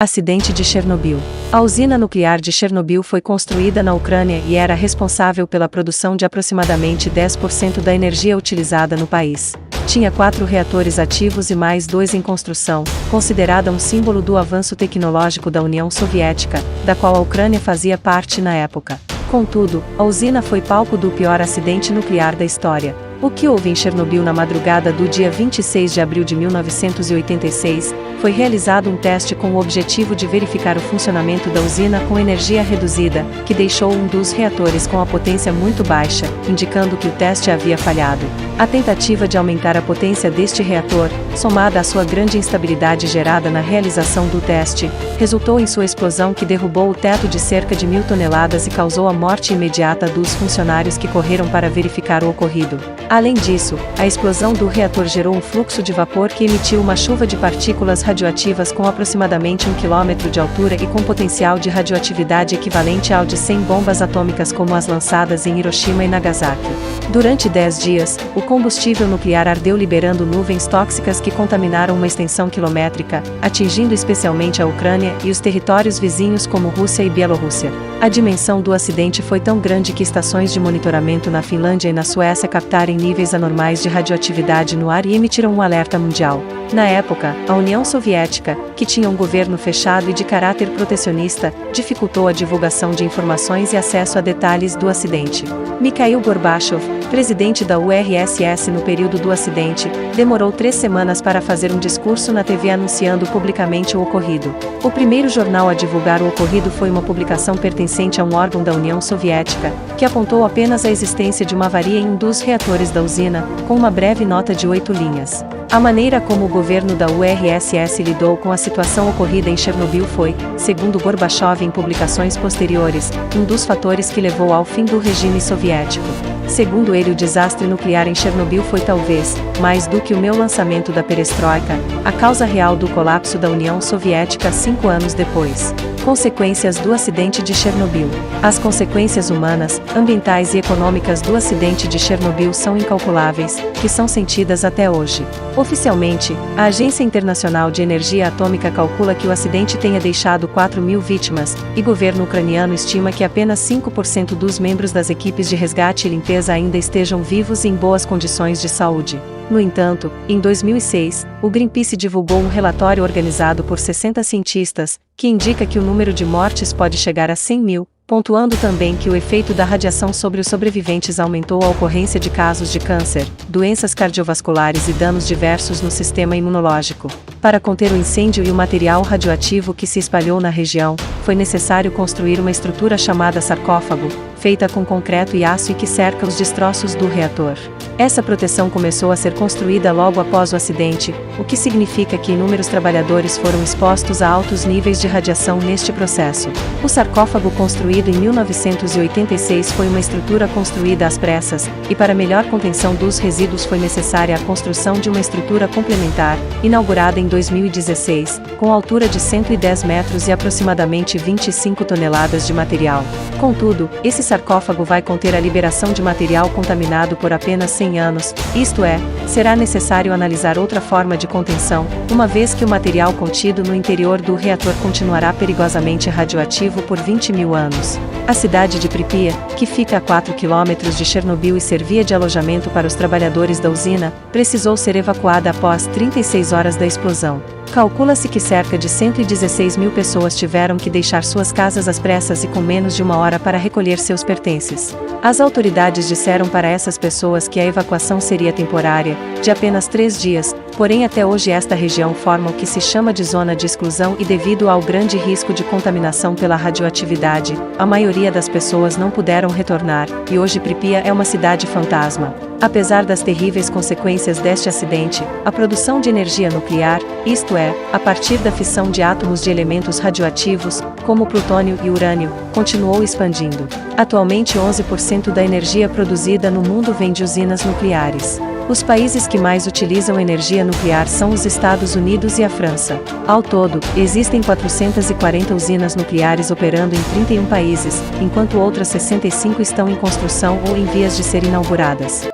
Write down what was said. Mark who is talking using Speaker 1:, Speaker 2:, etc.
Speaker 1: Acidente de Chernobyl. A usina nuclear de Chernobyl foi construída na Ucrânia e era responsável pela produção de aproximadamente 10% da energia utilizada no país. Tinha 4 reatores ativos e mais 2 em construção, considerada um símbolo do avanço tecnológico da União Soviética, da qual a Ucrânia fazia parte na época. Contudo, a usina foi palco do pior acidente nuclear da história. O que houve em Chernobyl na madrugada do dia 26 de abril de 1986, foi realizado um teste com o objetivo de verificar o funcionamento da usina com energia reduzida, que deixou um dos reatores com a potência muito baixa, indicando que o teste havia falhado. A tentativa de aumentar a potência deste reator, somada à sua grande instabilidade gerada na realização do teste, resultou em sua explosão que derrubou o teto de cerca de 1.000 toneladas e causou a morte imediata dos funcionários que correram para verificar o ocorrido. Além disso, a explosão do reator gerou um fluxo de vapor que emitiu uma chuva de partículas radioativas com aproximadamente 1 km de altura e com potencial de radioatividade equivalente ao de 100 bombas atômicas como as lançadas em Hiroshima e Nagasaki. Durante 10 dias, o combustível nuclear ardeu liberando nuvens tóxicas que contaminaram uma extensão quilométrica, atingindo especialmente a Ucrânia e os territórios vizinhos como Rússia e Bielorrússia. A dimensão do acidente foi tão grande que estações de monitoramento na Finlândia e na Suécia captaram níveis anormais de radioatividade no ar e emitiram um alerta mundial. Na época, a União Soviética, que tinha um governo fechado e de caráter protecionista, dificultou a divulgação de informações e acesso a detalhes do acidente. Mikhail Gorbachev, presidente da URSS no período do acidente, demorou 3 semanas para fazer um discurso na TV anunciando publicamente o ocorrido. O primeiro jornal a divulgar o ocorrido foi uma publicação pertencente a um órgão da União Soviética, que apontou apenas a existência de uma avaria em um dos reatores da usina, com uma breve nota de 8 linhas. A maneira como o governo da URSS lidou com a situação ocorrida em Chernobyl foi, segundo Gorbachev em publicações posteriores, um dos fatores que levou ao fim do regime soviético. Segundo ele, o desastre nuclear em Chernobyl foi talvez, mais do que o meu lançamento da perestroika, a causa real do colapso da União Soviética 5 anos depois. Consequências do acidente de Chernobyl. As consequências humanas, ambientais e econômicas do acidente de Chernobyl são incalculáveis, que são sentidas até hoje. Oficialmente, a Agência Internacional de Energia Atômica calcula que o acidente tenha deixado 4.000 vítimas, e o governo ucraniano estima que apenas 5% dos membros das equipes de resgate e limpeza ainda estejam vivos e em boas condições de saúde. No entanto, em 2006, o Greenpeace divulgou um relatório organizado por 60 cientistas, que indica que o número de mortes pode chegar a 100.000, pontuando também que o efeito da radiação sobre os sobreviventes aumentou a ocorrência de casos de câncer, doenças cardiovasculares e danos diversos no sistema imunológico. Para conter o incêndio e o material radioativo que se espalhou na região, foi necessário construir uma estrutura chamada sarcófago, feita com concreto e aço e que cerca os destroços do reator. Essa proteção começou a ser construída logo após o acidente, o que significa que inúmeros trabalhadores foram expostos a altos níveis de radiação neste processo. O sarcófago construído em 1986 foi uma estrutura construída às pressas, e para melhor contenção dos resíduos foi necessária a construção de uma estrutura complementar, inaugurada em 2016, com altura de 110 metros e aproximadamente 25 toneladas de material. Contudo, esse sarcófago vai conter a liberação de material contaminado por apenas 100 anos, isto é, será necessário analisar outra forma de contenção, uma vez que o material contido no interior do reator continuará perigosamente radioativo por 20.000 anos. A cidade de Pripyat, que fica a 4 km de Chernobyl e servia de alojamento para os trabalhadores da usina, precisou ser evacuada após 36 horas da explosão. Calcula-se que cerca de 116.000 pessoas tiveram que deixar suas casas às pressas e com menos de 1 hora para recolher seus pertences. As autoridades disseram para essas pessoas que a evacuação seria temporária, de apenas 3 dias, porém até hoje esta região forma o que se chama de zona de exclusão e devido ao grande risco de contaminação pela radioatividade, a maioria das pessoas não puderam retornar, e hoje Pripyat é uma cidade fantasma. Apesar das terríveis consequências deste acidente, a produção de energia nuclear, isto é, a partir da fissão de átomos de elementos radioativos, como plutônio e urânio, continuou expandindo. Atualmente 11% da energia produzida no mundo vem de usinas nucleares. Os países que mais utilizam energia nuclear são os Estados Unidos e a França. Ao todo, existem 440 usinas nucleares operando em 31 países, enquanto outras 65 estão em construção ou em vias de ser inauguradas.